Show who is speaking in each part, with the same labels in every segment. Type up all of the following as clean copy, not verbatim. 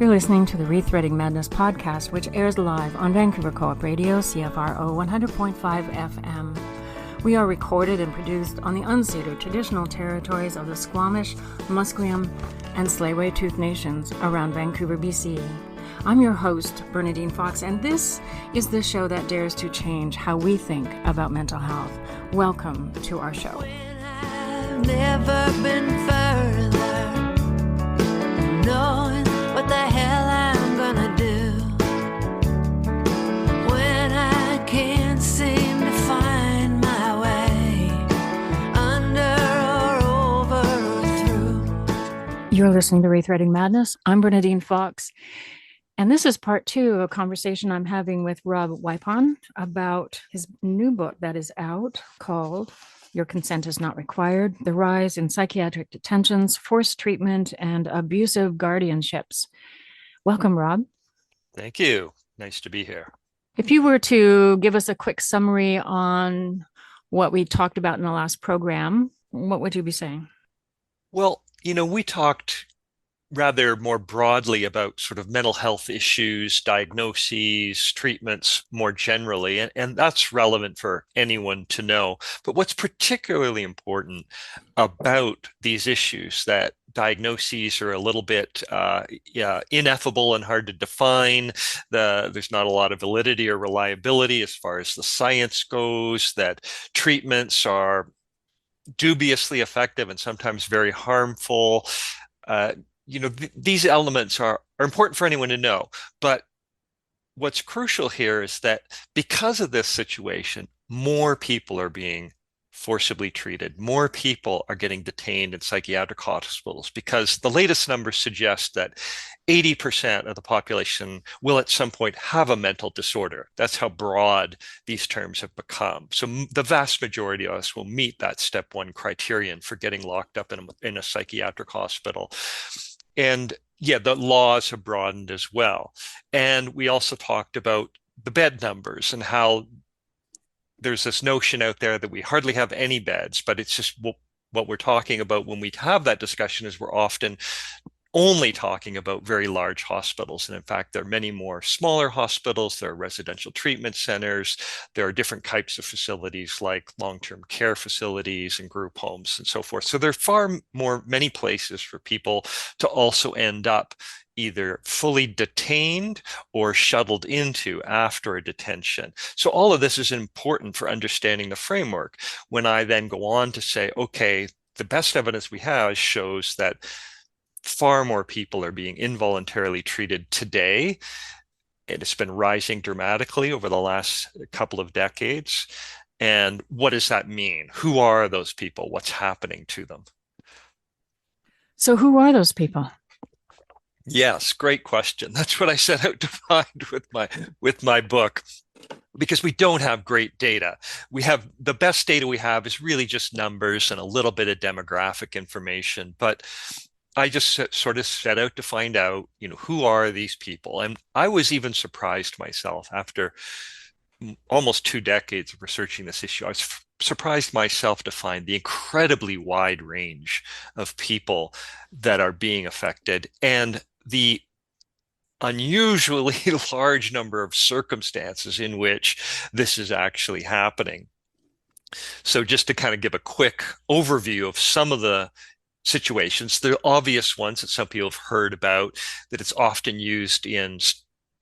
Speaker 1: You're listening to the ReThreading Madness podcast, which airs live on Vancouver Co-op Radio, CFRO 100.5 FM. We are recorded and produced on the unceded traditional territories of the Squamish, Musqueam, and Tsleil-Waututh nations around Vancouver, BC. I'm your host, Bernadine Fox, and this is the show that dares to change how we think about mental health. Welcome to our show.
Speaker 2: I've never been further, knowing what the hell I'm gonna do when I can't seem to find my way under or over or through.
Speaker 1: You're listening to ReThreading Madness. I'm Bernadine Fox, and this is part two of a conversation I'm having with Rob Wipond about his new book that is out called Your Consent is Not Required: The Rise in Psychiatric Detentions, Forced Treatment and Abusive Guardianships. Welcome, Rob.
Speaker 3: Thank you. Nice to be here.
Speaker 1: If you were to give us a quick summary on what we talked about in the last program, what would you be saying?
Speaker 3: Well, we talked rather more broadly about sort of mental health issues, diagnoses, treatments more generally, and that's relevant for anyone to know. But what's particularly important about these issues, that diagnoses are a little bit ineffable and hard to define. There's not a lot of validity or reliability as far as the science goes, that treatments are dubiously effective and sometimes very harmful. These elements are important for anyone to know. But what's crucial here is that because of this situation, more people are being forcibly treated. More people are getting detained in psychiatric hospitals because the latest numbers suggest that 80% of the population will at some point have a mental disorder. That's how broad these terms have become. So the vast majority of us will meet that step one criterion for getting locked up in a psychiatric hospital. And the laws have broadened as well. And we also talked about the bed numbers and how there's this notion out there that we hardly have any beds, but it's just what we're talking about when we have that discussion is we're often only talking about very large hospitals. And in fact, there are many more smaller hospitals. There are residential treatment centers. There are different types of facilities like long-term care facilities and group homes and so forth. So there are many places for people to also end up either fully detained or shuttled into after a detention. So all of this is important for understanding the framework. When I then go on to say, okay, the best evidence we have shows that far more people are being involuntarily treated today. It's been rising dramatically over the last couple of decades. And what does that mean? Who are those people? What's happening to them?
Speaker 1: So who are those people?
Speaker 3: Yes, great question. That's what I set out to find with my book, because we don't have great data. The best data we have is really just numbers and a little bit of demographic information. But I just sort of set out to find out, who are these people? And I was even surprised myself after almost 2 decades of researching this issue. I was surprised myself to find the incredibly wide range of people that are being affected and the unusually large number of circumstances in which this is actually happening. So just to kind of give a quick overview of some of the situations, the obvious ones that some people have heard about, that it's often used in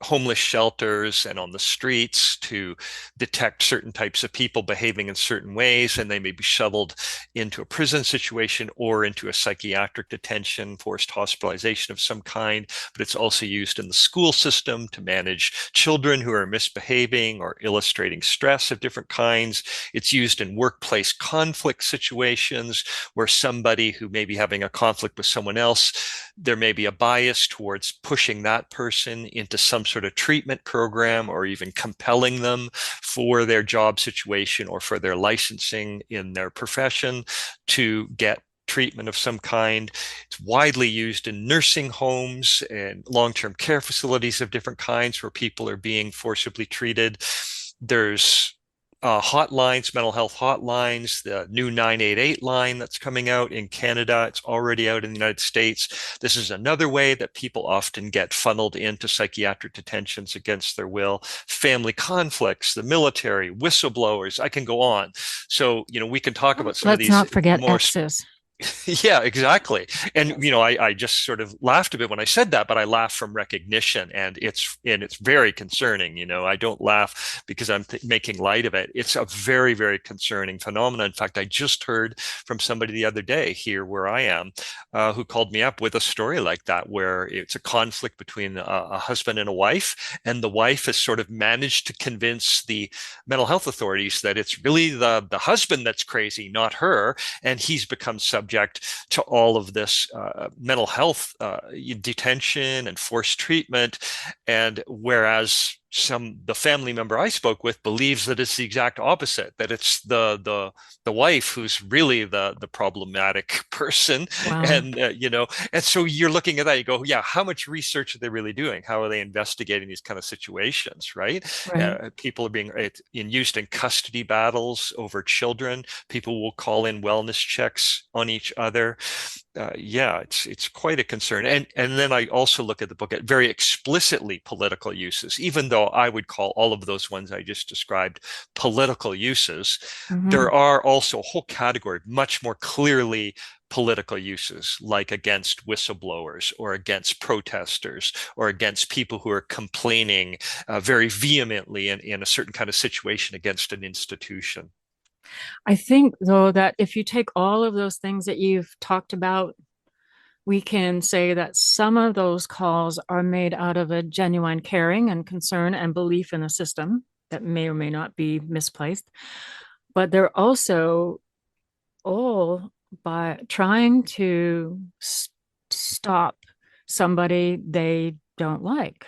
Speaker 3: homeless shelters and on the streets to detect certain types of people behaving in certain ways, and they may be shuttled into a prison situation or into a psychiatric detention, forced hospitalization of some kind. But it's also used in the school system to manage children who are misbehaving or illustrating stress of different kinds. It's used in workplace conflict situations where somebody who may be having a conflict with someone else, there may be a bias towards pushing that person into some sort of treatment program or even compelling them for their job situation or for their licensing in their profession to get treatment of some kind. It's widely used in nursing homes and long-term care facilities of different kinds where people are being forcibly treated. There's hotlines, mental health hotlines, the new 988 line that's coming out in Canada. It's already out in the United States. This is another way that people often get funneled into psychiatric detentions against their will. Family conflicts, the military, whistleblowers, I can go on. So, we can talk about some of
Speaker 1: Let's
Speaker 3: these
Speaker 1: not forget
Speaker 3: more.
Speaker 1: exes.
Speaker 3: Yeah, exactly. And
Speaker 1: Yes.
Speaker 3: I just sort of laughed a bit when I said that, but I laugh from recognition, and it's very concerning. I don't laugh because I'm making light of it. It's a very, very concerning phenomenon. In fact, I just heard from somebody the other day here where I am, who called me up with a story like that, where it's a conflict between a husband and a wife, and the wife has sort of managed to convince the mental health authorities that it's really the husband that's crazy, not her, and he's become subject to all of this mental health detention and forced treatment. And whereas the family member I spoke with believes that it's the exact opposite, that it's the wife who's really the problematic person.
Speaker 1: Wow.
Speaker 3: And so you're looking at that, you go, yeah, how much research are they really doing? How are they investigating these kind of situations, right?
Speaker 1: Right.
Speaker 3: People are being used in custody battles over children. People will call in wellness checks on each other. Yeah, it's quite a concern. And then I also look at the book at very explicitly political uses, even though I would call all of those ones I just described political uses.
Speaker 1: Hmm.
Speaker 3: There are also a whole category, much more clearly political uses, like against whistleblowers or against protesters or against people who are complaining very vehemently in a certain kind of situation against an institution.
Speaker 1: I think, though, that if you take all of those things that you've talked about, we can say that some of those calls are made out of a genuine caring and concern and belief in the system that may or may not be misplaced. But they're also all by trying to stop somebody they don't like,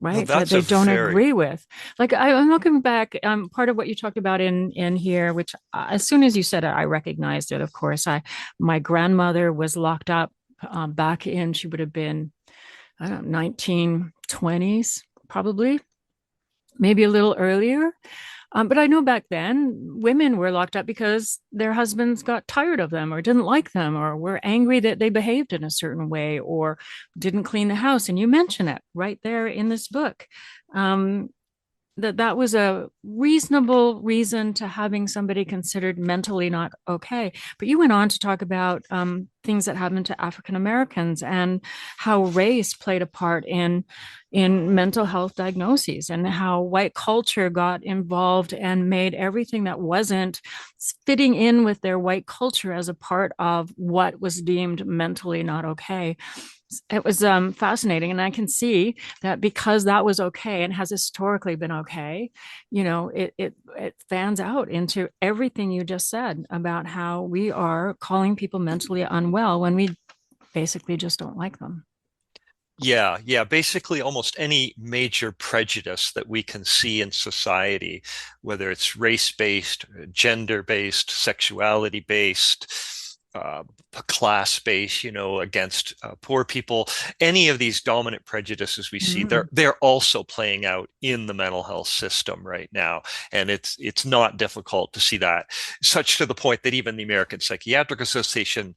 Speaker 3: Well,
Speaker 1: right? That
Speaker 3: that's
Speaker 1: they
Speaker 3: a
Speaker 1: don't
Speaker 3: very
Speaker 1: agree with. Like I'm looking back, part of what you talked about in here, which as soon as you said it, I recognized it. Of course, my grandmother was locked up back in, she would have been, I don't know, 1920s, probably, maybe a little earlier. But I know back then women were locked up because their husbands got tired of them or didn't like them or were angry that they behaved in a certain way or didn't clean the house. And you mention it right there in this book. Um, that was a reasonable reason to having somebody considered mentally not okay. But you went on to talk about things that happened to African Americans and how race played a part in mental health diagnoses and how white culture got involved and made everything that wasn't fitting in with their white culture as a part of what was deemed mentally not okay. It was fascinating, and I can see that because that was okay and has historically been okay, it fans out into everything you just said about how we are calling people mentally unwell when we basically just don't like them.
Speaker 3: Yeah, yeah. Basically, almost any major prejudice that we can see in society, whether it's race-based, gender-based, sexuality-based, uh, class-based, against poor people, any of these dominant prejudices we see, they're
Speaker 1: Mm.
Speaker 3: they're also playing out in the mental health system right now, and it's not difficult to see that, such to the point that even the American Psychiatric Association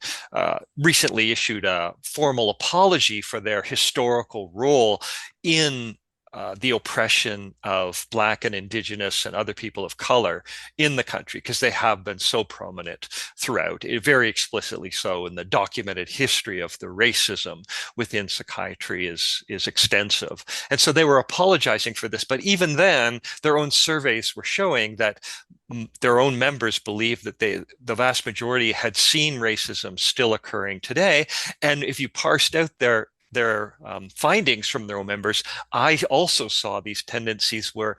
Speaker 3: recently issued a formal apology for their historical role in the oppression of Black and Indigenous and other people of color in the country, because they have been so prominent throughout, very explicitly so, and the documented history of the racism within psychiatry is extensive. And so they were apologizing for this, but even then, their own surveys were showing that their own members believed that the vast majority had seen racism still occurring today. And if you parsed out their findings from their own members, I also saw these tendencies where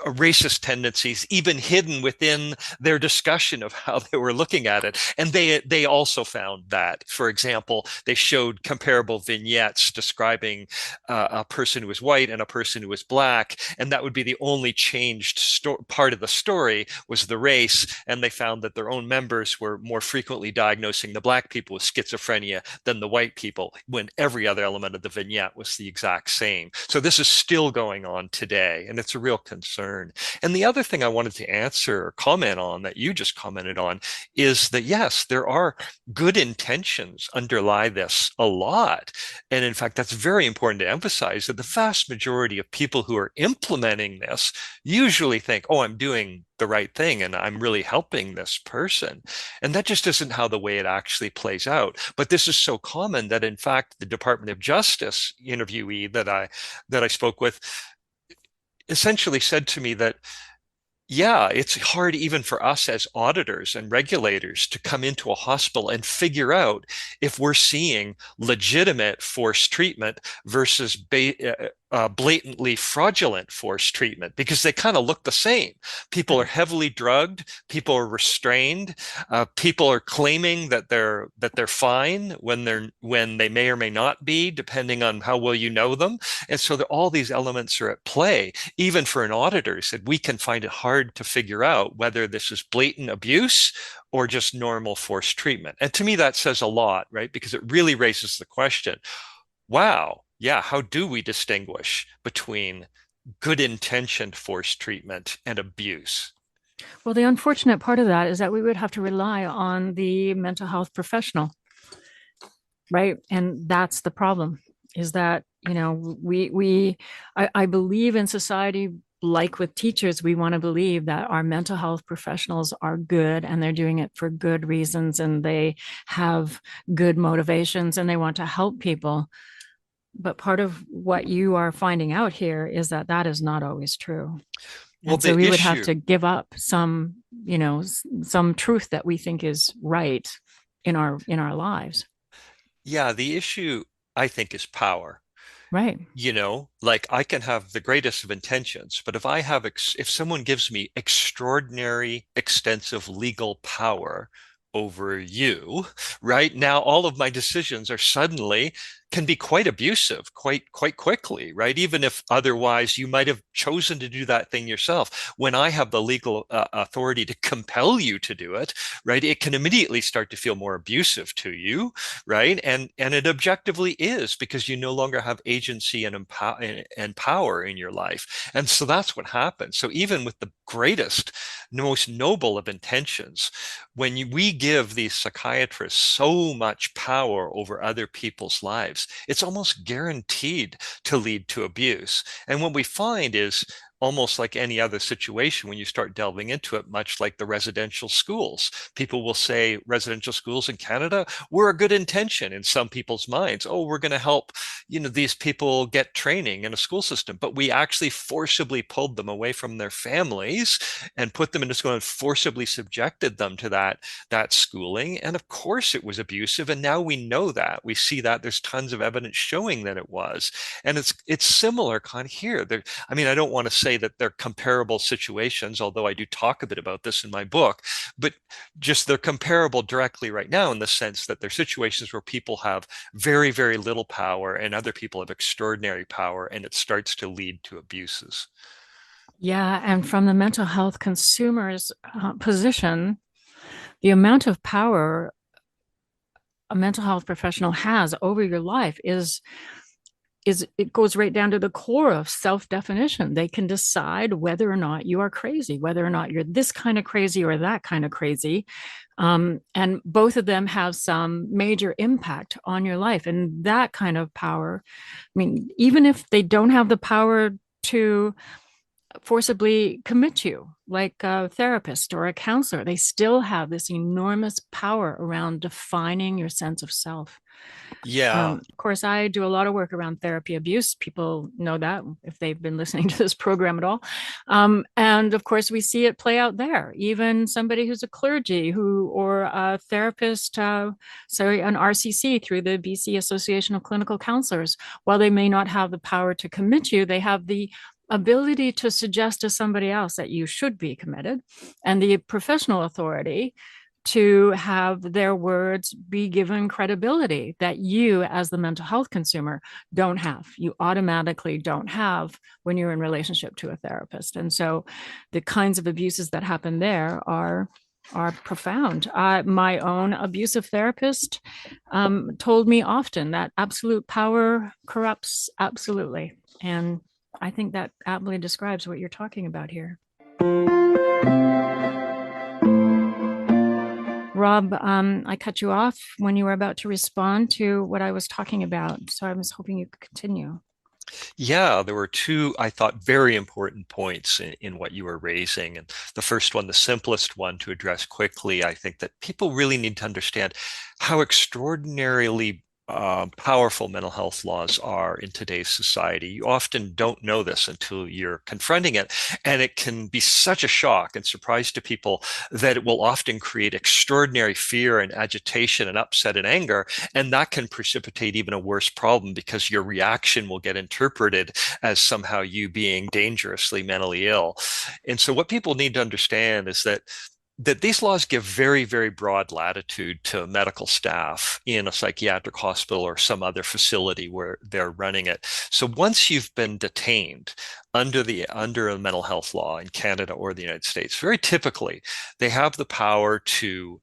Speaker 3: racist tendencies even hidden within their discussion of how they were looking at it. And they also found that, for example, they showed comparable vignettes describing a person who was white and a person who was Black, and that would be the only changed part of the story was the race. And they found that their own members were more frequently diagnosing the Black people with schizophrenia than the white people, when every other element of the vignette was the exact same. So this is still going on today, and it's a real concern. learn. And the other thing I wanted to answer or comment on that you just commented on is that, yes, there are good intentions underlie this a lot. And in fact, that's very important to emphasize that the vast majority of people who are implementing this usually think, oh, I'm doing the right thing and I'm really helping this person. And that just isn't how the way it actually plays out. But this is so common that in fact, the Department of Justice interviewee that I spoke with essentially said to me that, yeah, it's hard even for us as auditors and regulators to come into a hospital and figure out if we're seeing legitimate forced treatment versus blatantly fraudulent forced treatment, because they kind of look the same. People are heavily drugged, people are restrained, people are claiming that they're fine when they may or may not be, depending on how well you know them. And so all these elements are at play. Even for an auditor, said we can find it hard to figure out whether this is blatant abuse or just normal forced treatment. And to me, that says a lot, right? Because it really raises the question, wow, yeah, how do we distinguish between good intentioned forced treatment and abuse?
Speaker 1: Well, the unfortunate part of that is that we would have to rely on the mental health professional, right? And that's the problem, is that, I believe in society, like with teachers, we want to believe that our mental health professionals are good and they're doing it for good reasons and they have good motivations and they want to help people. But part of what you are finding out here is that that is not always true.
Speaker 3: Well,
Speaker 1: And so
Speaker 3: the
Speaker 1: we would have
Speaker 3: issue,
Speaker 1: to give up some, some truth that we think is right in our lives.
Speaker 3: yeah, the issue I think is power.
Speaker 1: Right.
Speaker 3: Like I can have the greatest of intentions, but if someone gives me extraordinary, extensive legal power over you, right now, all of my decisions are suddenly can be quite abusive quite quickly, right? Even if otherwise you might have chosen to do that thing yourself. When I have the legal authority to compel you to do it, right, it can immediately start to feel more abusive to you, right? And it objectively is, because you no longer have agency and power in your life. And so that's what happens. So even with the greatest, most noble of intentions, when we give these psychiatrists so much power over other people's lives, it's almost guaranteed to lead to abuse. And what we find is, almost like any other situation, when you start delving into it, much like the residential schools, people will say residential schools in Canada were a good intention in some people's minds. Oh, we're going to help, these people get training in a school system, but we actually forcibly pulled them away from their families and put them into school and forcibly subjected them to that schooling. And of course it was abusive. And now we know that. We see that there's tons of evidence showing that it was. And it's similar kind of here. I don't want to say that they're comparable situations, although I do talk a bit about this in my book, but just they're comparable directly right now in the sense that they're situations where people have very, very little power and other people have extraordinary power, and it starts to lead to abuses.
Speaker 1: Yeah. And from the mental health consumer's position, the amount of power a mental health professional has over your life is it goes right down to the core of self-definition. They can decide whether or not you are crazy, whether or not you're this kind of crazy or that kind of crazy. And both of them have some major impact on your life. And that kind of power, even if they don't have the power to forcibly commit you, like a therapist or a counselor, they still have this enormous power around defining your sense of self.
Speaker 3: Yeah.
Speaker 1: Of course, I do a lot of work around therapy abuse. People know that if they've been listening to this program at all. And of course, we see it play out there. Even somebody who's a clergy or a therapist, an RCC through the BC Association of Clinical Counselors, while they may not have the power to commit you, they have the ability to suggest to somebody else that you should be committed, and the professional authority to have their words be given credibility that you, as the mental health consumer, don't have. You automatically don't have when you're in relationship to a therapist. And so the kinds of abuses that happen there are profound. My own abusive therapist told me often that absolute power corrupts absolutely. And I think that aptly describes what you're talking about here. Rob, I cut you off when you were about to respond to what I was talking about, so I was hoping you could continue.
Speaker 3: Yeah, there were two, I thought, very important points in what you were raising. And the first one, the simplest one to address quickly, I think that people really need to understand how extraordinarily powerful mental health laws are in today's society. You often don't know this until you're confronting it, and it can be such a shock and surprise to people that it will often create extraordinary fear and agitation and upset and anger, and that can precipitate even a worse problem because your reaction will get interpreted as somehow you being dangerously mentally ill. And so what people need to understand is that these laws give very, very broad latitude to medical staff in a psychiatric hospital or some other facility where they're running it. So once you've been detained under a mental health law in Canada or the United States, very typically they have the power to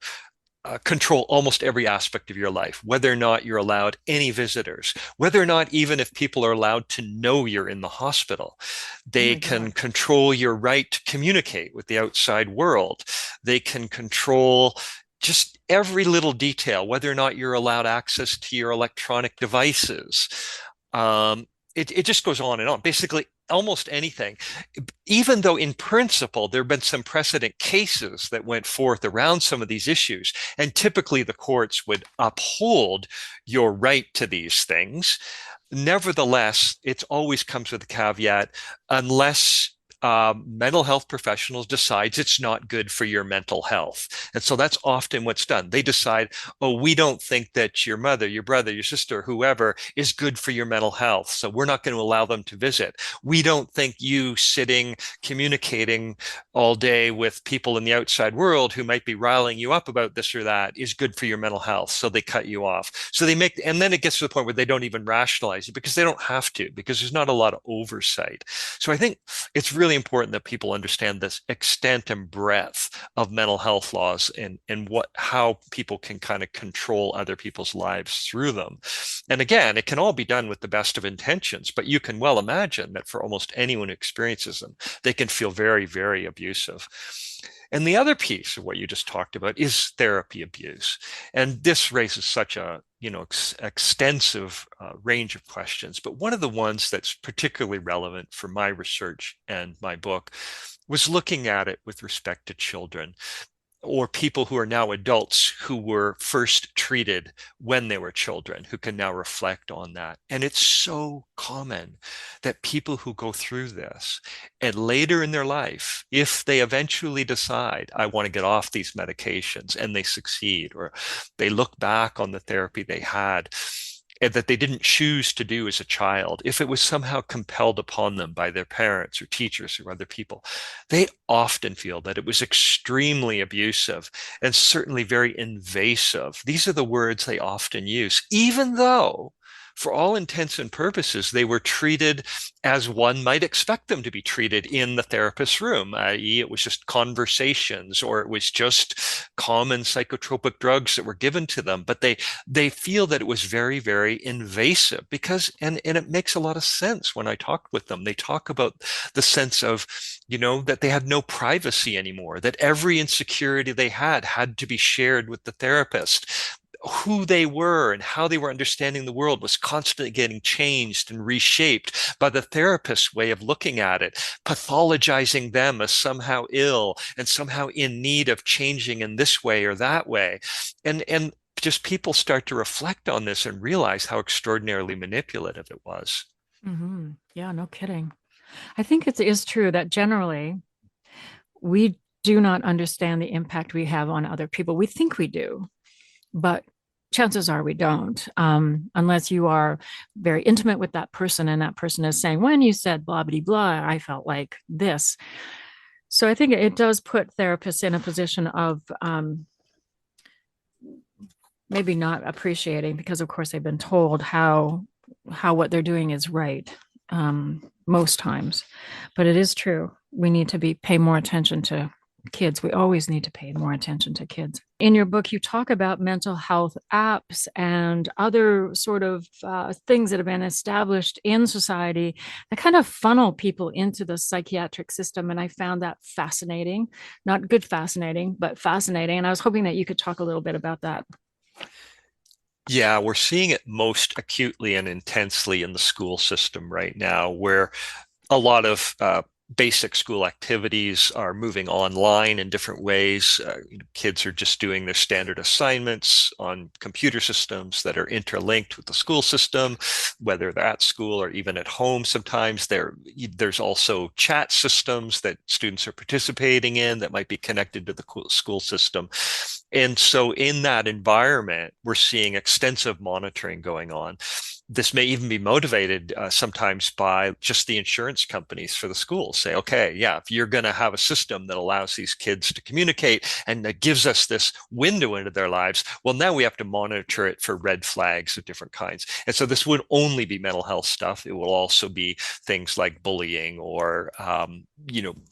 Speaker 3: control almost every aspect of your life, whether or not you're allowed any visitors, whether or not even if people are allowed to know you're in the hospital. They can control your right to communicate with the outside world. They can control just every little detail, whether or not you're allowed access to your electronic devices. It just goes on and on. Basically, almost anything, even though in principle there have been some precedent cases that went forth around some of these issues, and typically the courts would uphold your right to these things. Nevertheless, it always comes with a caveat, unless mental health professionals decides it's not good for your mental health. And so that's often what's done. They decide, oh, we don't think that your mother, your brother, your sister, whoever is good for your mental health. So we're not going to allow them to visit. We don't think you sitting, communicating all day with people in the outside world who might be riling you up about this or that is good for your mental health. So they cut you off. So they make, and then it gets to the point where they don't even rationalize it because they don't have to, because there's not a lot of oversight. So I think it's really important that people understand this extent and breadth of mental health laws and how people can kind of control other people's lives through them. And again, it can all be done with the best of intentions, but you can well imagine that for almost anyone who experiences them, they can feel very, very abusive. And the other piece of what you just talked about is therapy abuse. And this raises such a extensive range of questions. But one of the ones that's particularly relevant for my research and my book was looking at it with respect to children, or people who are now adults who were first treated when they were children, who can now reflect on that. And it's so common that people who go through this and later in their life, if they eventually decide, I want to get off these medications, and they succeed, or they look back on the therapy they had, and that they didn't choose to do as a child, if it was somehow compelled upon them by their parents or teachers or other people, they often feel that it was extremely abusive and certainly very invasive. These are the words they often use, even though for all intents and purposes, they were treated as one might expect them to be treated in the therapist's room, i.e. it was just conversations, or it was just common psychotropic drugs that were given to them. But they feel that it was very, very invasive because, and it makes a lot of sense when I talked with them. They talk about the sense of, that they had no privacy anymore, that every insecurity they had to be shared with the therapist. Who they were and how they were understanding the world was constantly getting changed and reshaped by the therapist's way of looking at it, pathologizing them as somehow ill and somehow in need of changing in this way or that way. And just people start to reflect on this and realize how extraordinarily manipulative it was.
Speaker 1: Mm-hmm. Yeah, no kidding. I think it is true that generally we do not understand the impact we have on other people. We think we do, but chances are we don't, unless you are very intimate with that person and that person is saying, when you said blah, blah, blah, I felt like this. So I think it does put therapists in a position of maybe not appreciating, because of course they've been told how what they're doing is right most times. But it is true. We need to pay more attention to kids. We always need to pay more attention to kids. In your book, you talk about mental health apps and other sort of things that have been established in society that kind of funnel people into the psychiatric system. And I found that fascinating, not good fascinating, but fascinating. And I was hoping that you could talk a little bit about that.
Speaker 3: Yeah, we're seeing it most acutely and intensely in the school system right now, where a lot of basic school activities are moving online in different ways. Kids are just doing their standard assignments on computer systems that are interlinked with the school system, whether they're at school or even at home. Sometimes there's also chat systems that students are participating in that might be connected to the school system. And so in that environment, we're seeing extensive monitoring going on. This may even be motivated sometimes by just the insurance companies for the schools. Say, okay, yeah, if you're going to have a system that allows these kids to communicate and that gives us this window into their lives, well, now we have to monitor it for red flags of different kinds. And so this would only be mental health stuff. It will also be things like bullying or,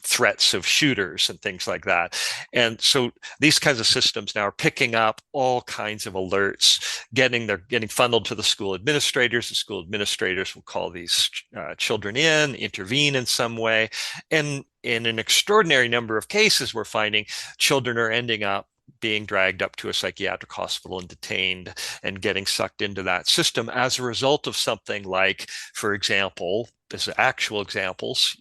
Speaker 3: threats of shooters and things like that. And so these kinds of systems now are picking up all kinds of alerts, they're getting funneled to the school administrators. The school administrators will call these children in, intervene in some way. And in an extraordinary number of cases, we're finding children are ending up being dragged up to a psychiatric hospital and detained and getting sucked into that system as a result of something like, for example, as actual examples,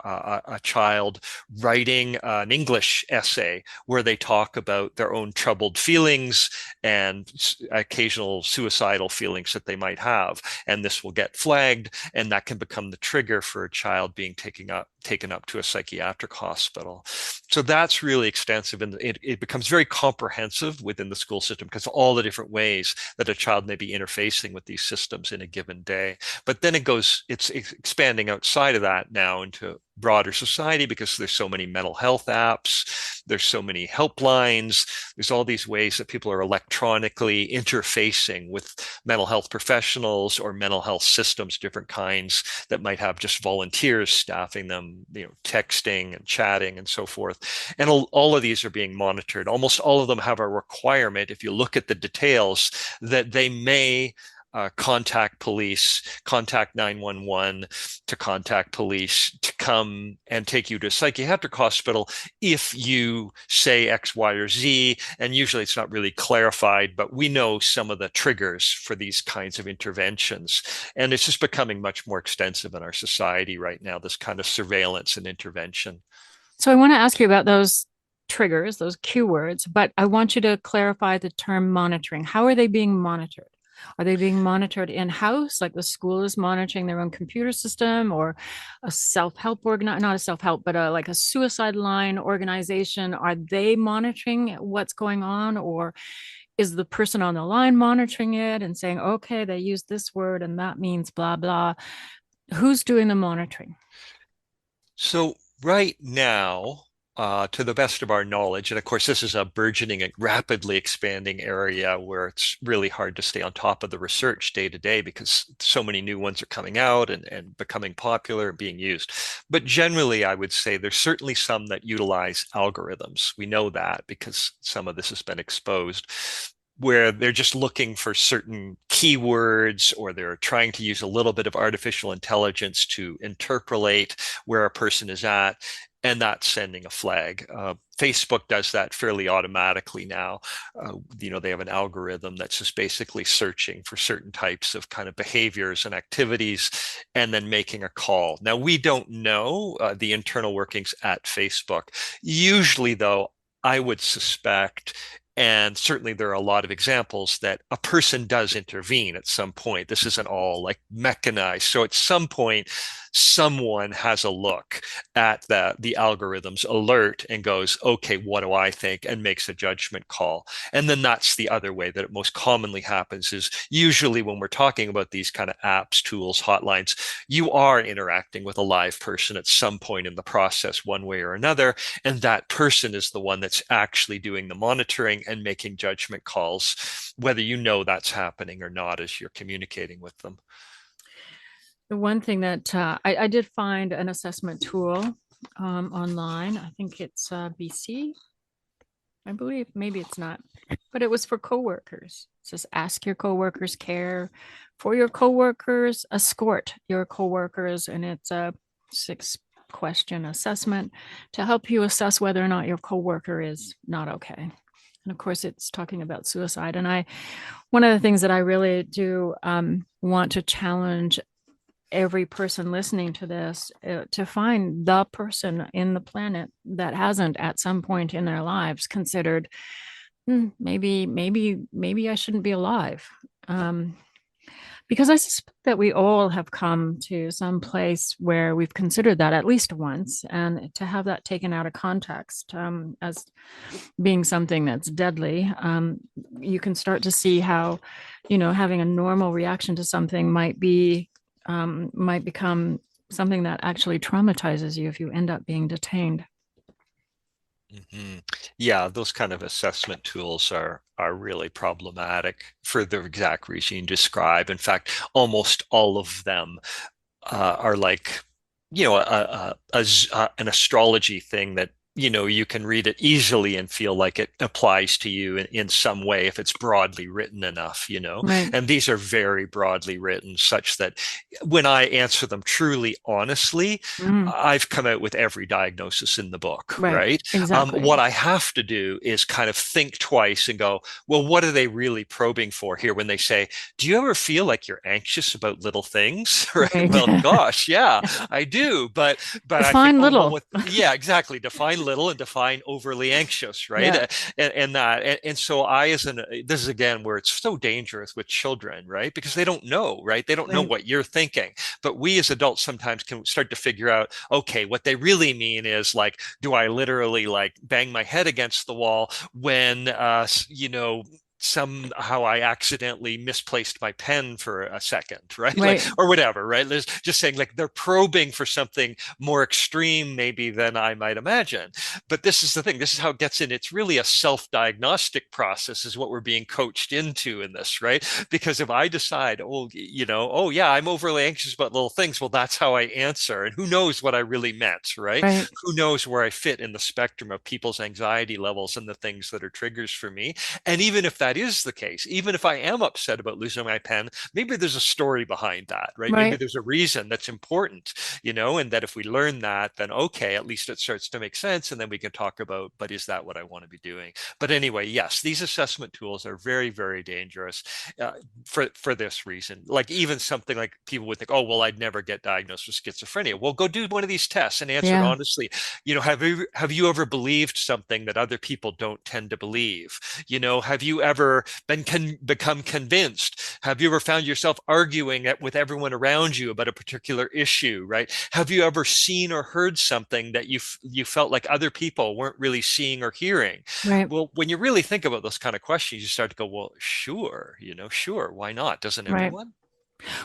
Speaker 3: a child writing an English essay where they talk about their own troubled feelings and occasional suicidal feelings that they might have. And this will get flagged, and that can become the trigger for a child being taken up to a psychiatric hospital. So that's really extensive, and it becomes very comprehensive within the school system because of all the different ways that a child may be interfacing with these systems in a given day. But then it's expanding outside of that now into broader society because there's so many mental health apps, there's so many helplines, there's all these ways that people are electronically interfacing with mental health professionals or mental health systems, different kinds that might have just volunteers staffing them, texting and chatting and so forth. And all of these are being monitored. Almost all of them have a requirement, if you look at the details, that they may contact police, contact 911 to contact police to come and take you to a psychiatric hospital if you say X, Y, or Z. And usually it's not really clarified, but we know some of the triggers for these kinds of interventions. And it's just becoming much more extensive in our society right now, this kind of surveillance and intervention.
Speaker 1: So I want to ask you about those triggers, those cue words, but I want you to clarify the term monitoring. How are they being monitored? Are they being monitored in-house, like the school is monitoring their own computer system, or a self-help not a self-help, but like a suicide line organization? Are they monitoring what's going on, or is the person on the line monitoring it and saying, okay, they use this word and that means blah, blah? Who's doing the monitoring?
Speaker 3: So right now, to the best of our knowledge, and of course, this is a burgeoning and rapidly expanding area where it's really hard to stay on top of the research day to day because so many new ones are coming out and becoming popular and being used. But generally, I would say there's certainly some that utilize algorithms. We know that because some of this has been exposed, where they're just looking for certain keywords or they're trying to use a little bit of artificial intelligence to interpolate where a person is at, and that's sending a flag. Facebook does that fairly automatically now. They have an algorithm that's just basically searching for certain types of kind of behaviors and activities and then making a call. Now, we don't know the internal workings at Facebook. Usually, though, I would suspect, and certainly there are a lot of examples, that a person does intervene at some point. This isn't all like mechanized. So at some point, someone has a look at the algorithm's alert and goes, okay, what do I think? And makes a judgment call. And then that's the other way that it most commonly happens is usually when we're talking about these kind of apps, tools, hotlines, you are interacting with a live person at some point in the process, one way or another. And that person is the one that's actually doing the monitoring and making judgment calls, whether you know that's happening or not as you're communicating with them.
Speaker 1: The one thing that I did find an assessment tool online. I think it's BC. I believe maybe it's not, but it was for coworkers. It says ask your coworkers, care for your coworkers, escort your coworkers, and it's a 6-question assessment to help you assess whether or not your coworker is not okay. And of course, it's talking about suicide. And one of the things that I really do want to challenge every person listening to this to find the person in the planet that hasn't at some point in their lives considered maybe I shouldn't be alive. Because I suspect that we all have come to some place where we've considered that at least once, and to have that taken out of context as being something that's deadly, you can start to see how, having a normal reaction to something might become something that actually traumatizes you if you end up being detained.
Speaker 3: Mm-hmm. Yeah, those kind of assessment tools are really problematic for the exact reason you describe. In fact, almost all of them are like, an astrology thing that, you can read it easily and feel like it applies to you in some way if it's broadly written enough.
Speaker 1: Right.
Speaker 3: And these are very broadly written, such that when I answer them truly honestly,
Speaker 1: Mhm.
Speaker 3: I've come out with every diagnosis in the book,
Speaker 1: Right.
Speaker 3: right?
Speaker 1: Exactly.
Speaker 3: What I have to do is kind of think twice and go, well, what are they really probing for here when they say, do you ever feel like you're anxious about little things? Right?
Speaker 1: Right.
Speaker 3: Well, gosh, yeah, I do. But I think,
Speaker 1: Define
Speaker 3: oh, well,
Speaker 1: little.
Speaker 3: yeah, exactly. Define little and define overly anxious, right?
Speaker 1: Yeah.
Speaker 3: And so this is again where it's so dangerous with children, right? Because they don't know, right? They don't know
Speaker 1: Right.
Speaker 3: what you're thinking. But we as adults sometimes can start to figure out, okay, what they really mean is like, do I literally like bang my head against the wall when, somehow I accidentally misplaced my pen for a second, right? Like,
Speaker 1: Right.
Speaker 3: or whatever, right? There's just saying like they're probing for something more extreme, maybe than I might imagine. But this is the thing. This is how it gets in. It's really a self-diagnostic process, is what we're being coached into in this, right? Because if I decide, oh yeah, I'm overly anxious about little things, well, that's how I answer. And who knows what I really meant, right?
Speaker 1: Right.
Speaker 3: Who knows where I fit in the spectrum of people's anxiety levels and the things that are triggers for me. And even if that is the case, even if I am upset about losing my pen, maybe there's a story behind that, right? Maybe
Speaker 1: Right.
Speaker 3: there's a reason that's important, and that if we learn that, then okay, at least it starts to make sense. And then we can talk about, but is that what I want to be doing? But anyway, yes, these assessment tools are very, very dangerous uh, for this reason. Like even something like people would think, oh, well, I'd never get diagnosed with schizophrenia. Well, go do one of these tests and answer it
Speaker 1: Yeah.
Speaker 3: honestly. Have you ever believed something that other people don't tend to believe? Have you ever become convinced? Have you ever found yourself arguing with everyone around you about a particular issue, right? Have you ever seen or heard something that you felt like other people weren't really seeing or hearing?
Speaker 1: Right.
Speaker 3: Well, when you really think about those kind of questions, you start to go, well, sure, why not? Doesn't
Speaker 1: Right.
Speaker 3: everyone?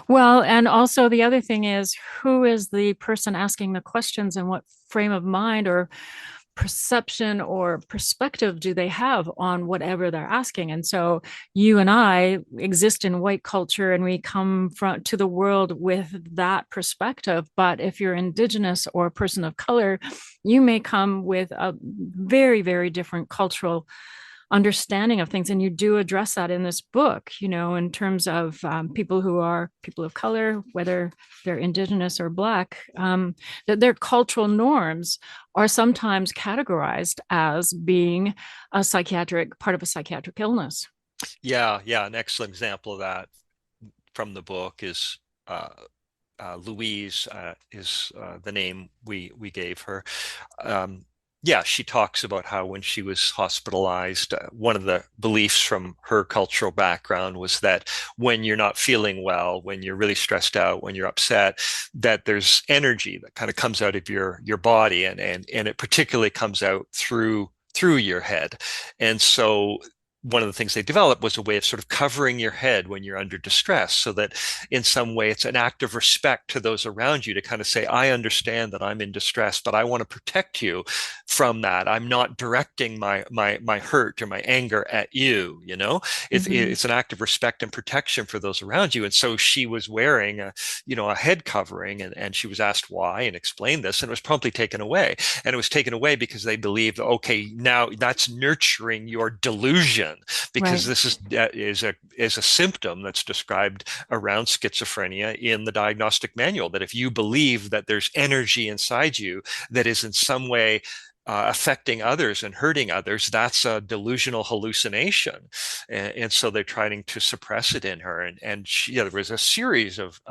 Speaker 1: Well, and also the other thing is, who is the person asking the questions, and what frame of mind or perception or perspective do they have on whatever they're asking? And so you and I exist in white culture, and we come to the world with that perspective. But if you're indigenous or a person of color, you may come with a very, very different cultural understanding of things. And you do address that in this book, in terms of people who are people of color, whether they're indigenous or black, that their cultural norms are sometimes categorized as being part of a psychiatric illness.
Speaker 3: Yeah, an excellent example of that from the book is Louise is the name we gave her. Yeah, she talks about how when she was hospitalized, one of the beliefs from her cultural background was that when you're not feeling well, when you're really stressed out, when you're upset, that there's energy that kind of comes out of your body, and it particularly comes out through your head. And so one of the things they developed was a way of sort of covering your head when you're under distress, so that in some way it's an act of respect to those around you to kind of say, I understand that I'm in distress, but I want to protect you from that. I'm not directing my hurt or my anger at you, you know? It's an act of respect and protection for those around you. And so she was wearing a head covering, and she was asked why and explained this, and it was promptly taken away. And it was taken away because they believed, okay, now that's nurturing your delusion, because
Speaker 1: Right.
Speaker 3: this is a symptom that's described around schizophrenia in the diagnostic manual, that if you believe that there's energy inside you that is in some way affecting others and hurting others, that's a delusional hallucination. And so they're trying to suppress it in her. And there was a series of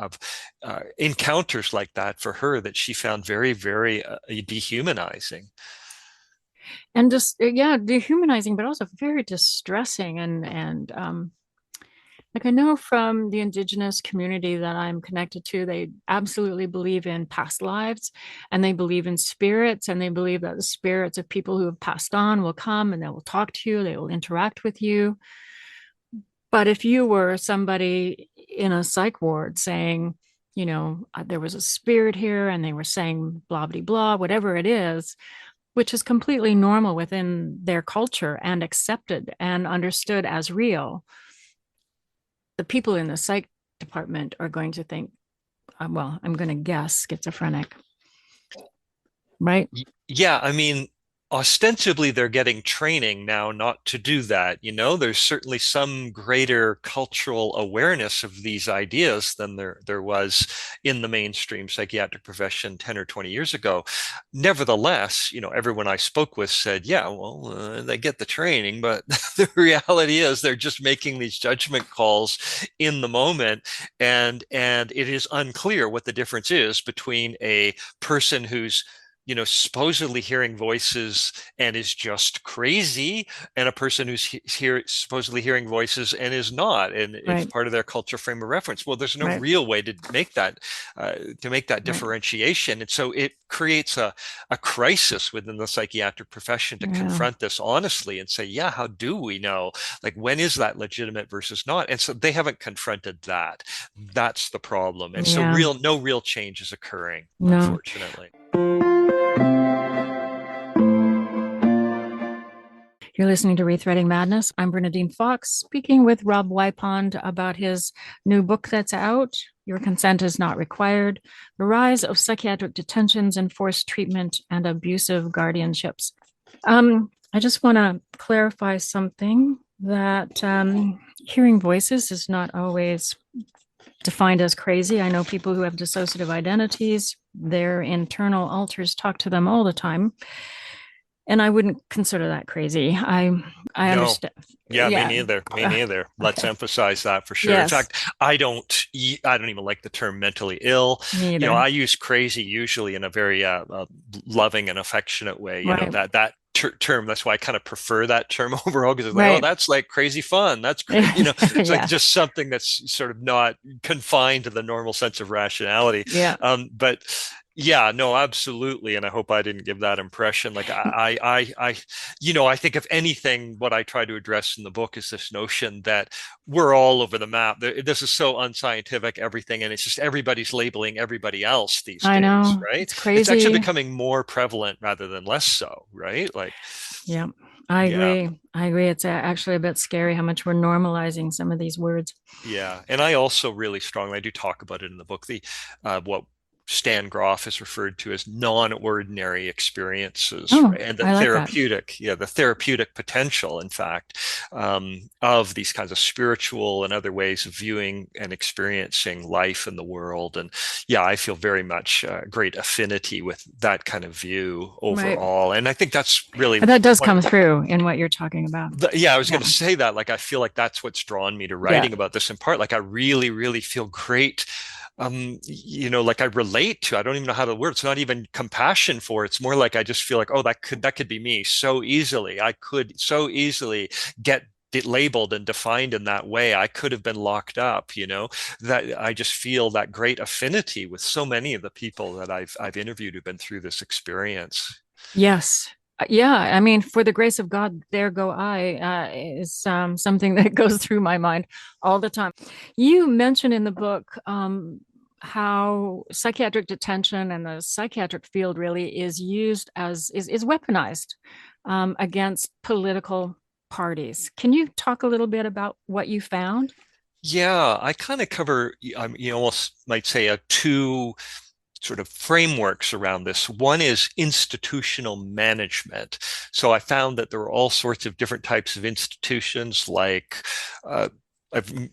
Speaker 3: encounters like that for her that she found very, very dehumanizing.
Speaker 1: And just yeah, dehumanizing, but also very distressing. And like I know from the indigenous community that I'm connected to, they absolutely believe in past lives, and they believe in spirits, and they believe that the spirits of people who have passed on will come and they will talk to you, they will interact with you. But if you were somebody in a psych ward saying, there was a spirit here and they were saying blah, blah, blah, whatever it is, which is completely normal within their culture and accepted and understood as real, the people in the psych department are going to think, well, I'm going to guess schizophrenic, right?
Speaker 3: Yeah, I mean, ostensibly they're getting training now not to do that. There's certainly some greater cultural awareness of these ideas than there was in the mainstream psychiatric profession 10 or 20 years ago. Nevertheless, everyone I spoke with said, yeah, well, they get the training, but the reality is they're just making these judgment calls in the moment, and it is unclear what the difference is between a person who's supposedly hearing voices and is just crazy, and a person who's supposedly hearing voices and is not, and it's
Speaker 1: Right,
Speaker 3: part of their culture frame of reference. Well, there's no
Speaker 1: right,
Speaker 3: real way to make that
Speaker 1: right.
Speaker 3: differentiation, and so it creates a crisis within the psychiatric profession to
Speaker 1: Yeah,
Speaker 3: confront this honestly and say, yeah, how do we know, like, when is that legitimate versus not? And so they haven't confronted that. That's the problem, and so
Speaker 1: yeah,
Speaker 3: no real change is occurring,
Speaker 1: no.
Speaker 3: unfortunately.
Speaker 1: You're listening to ReThreading Madness. I'm Bernadine Fox, speaking with Rob Wipond about his new book that's out, Your Consent is Not Required: The Rise of Psychiatric Detentions, Enforced Treatment and Abusive Guardianships. I just want to clarify something, that hearing voices is not always defined as crazy. I know people who have dissociative identities, their internal alters talk to them all the time. And I wouldn't consider that crazy. I
Speaker 3: No.
Speaker 1: understand.
Speaker 3: Yeah, me
Speaker 1: Yeah.
Speaker 3: neither. Me neither. Let's
Speaker 1: Okay.
Speaker 3: emphasize that for sure. In
Speaker 1: Yes.
Speaker 3: fact, I don't even like the term mentally ill.
Speaker 1: Me either.
Speaker 3: I use crazy usually in a very loving and affectionate way.
Speaker 1: Right.
Speaker 3: That term. That's why I kind of prefer that term overall, because it's like, oh,
Speaker 1: Right.
Speaker 3: that's like crazy fun. That's great. It's like
Speaker 1: Yeah.
Speaker 3: just something that's sort of not confined to the normal sense of rationality.
Speaker 1: Yeah.
Speaker 3: But yeah, no, absolutely. And I hope I didn't give that impression. Like I think if anything, what I try to address in the book is this notion that we're all over the map. This is so unscientific, everything, and it's just everybody's labeling everybody else these
Speaker 1: I
Speaker 3: days,
Speaker 1: know.
Speaker 3: right?
Speaker 1: It's
Speaker 3: It's actually
Speaker 1: crazy.
Speaker 3: becoming more prevalent rather than less so, right? Like,
Speaker 1: Yeah. I
Speaker 3: yeah.
Speaker 1: agree. I agree. It's actually a bit scary how much we're normalizing some of these words.
Speaker 3: Yeah, and I also really strongly, I do talk about it in the book, the what Stan Groff is referred to as non-ordinary experiences,
Speaker 1: Oh,
Speaker 3: right? And
Speaker 1: I like that.
Speaker 3: the therapeutic potential, in fact, of these kinds of spiritual and other ways of viewing and experiencing life in the world. And yeah, I feel very much great affinity with that kind of view
Speaker 1: Right.
Speaker 3: overall. And I think that's really
Speaker 1: But that does
Speaker 3: what
Speaker 1: come through in what you're talking about.
Speaker 3: yeah, I was going
Speaker 1: Yeah.
Speaker 3: to say that. Like, I feel like that's what's drawn me to
Speaker 1: Yeah.
Speaker 3: writing about this in part. Like, I really, really feel great. Like I relate to, I don't even know how to word. It's not even compassion for. It's more like I just feel like, oh, that could be me so easily. I could so easily get it labeled and defined in that way. I could have been locked up, that I just feel that great affinity with so many of the people that I've interviewed who've been through this experience.
Speaker 1: Yes. Yeah, I mean, for the grace of God, there go I, is something that goes through my mind all the time. You mentioned in the book how psychiatric detention and the psychiatric field really is used as is weaponized against political parties. Can you talk a little bit about what you found?
Speaker 3: Yeah, I kind of cover, you almost might say, two sort of frameworks around this. One is institutional management. So I found that there were all sorts of different types of institutions, like uh,